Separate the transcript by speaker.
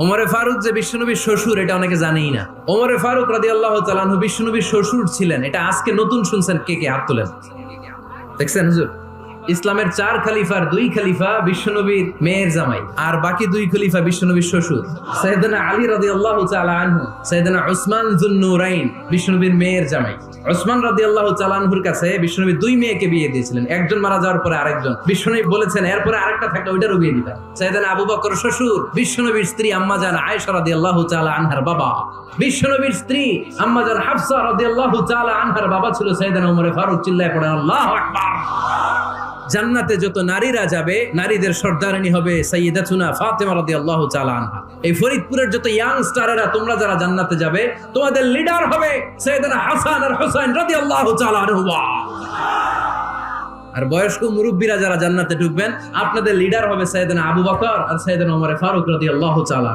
Speaker 1: ওমরে ফারুক যে বিশ্বনবীর শ্বশুর এটা অনেকে জানেই না। ওমরে ফারুক রাদিয়াল্লাহু তাআলা আনহু বিশ্বনবীর শ্বশুর ছিলেন, এটা আজকে নতুন শুনছেন। কে কে হাত তোলেন? দেখছেন হুজুর, ইসলামের 4 খলিফার 2 খলিফা বিশ্বনবীর মেয়ের জামাই, আর বাকি 2 খলিফা বিশ্বনবীর শ্বশুর। সাইয়েদনা আলী রাদিয়াল্লাহু তাআলা আনহু, সাইয়েদনা উসমান যুন-নূরাইন বিশ্বনবীর মেয়ের জামাই। উসমান রাদিয়াল্লাহু তাআলা আনহুর কাছে বিশ্বনবী 2 মেয়েকে বিয়ে দিয়েছিলেন, একজন মারা যাওয়ার পরে আরেকজন। বিশ্বনবী বলেছেন এরপরে আরেকটা থাকলে ওইটারও বিয়ে দিবেন। সাইয়েদনা আবু বকর শ্বশুর, বিশ্বনবীর স্ত্রী আম্মা জান আয়েশা রাদিয়াল্লাহু তাআলা আনহার বাবা। বিশ্বনবীর স্ত্রী আম্মা জান হাফসা রাদিয়াল্লাহু তাআলা আনহার বাবা ছিল সাইয়েদনা ওমর ফারুক। চিল্লায় পড়েন আল্লাহু আকবার। জান্নাতে যত নারীরা যাবে, নারীদের সর্দারিনী হবে সাইয়্যিদাতুনা ফাতেমা রাদিয়াল্লাহু তাআলা আনহা। এই ফরিদপুরের যত ইয়াং স্টারেরা তোমরা যারা জান্নাতে যাবে, তোমাদের লিডার হবে সাইয়েদনা হাসান আর হুসাইন রাদিয়াল্লাহু তাআলা আনহুমা। আর বয়স্ক মুরব্বীরা যারা জান্নাতে ঢুকবেন, আপনাদের লিডার হবে সাইয়েদনা আবু বকর আর সাইয়েদনা ওমর ফারুক রাদিয়াল্লাহু তাআলা।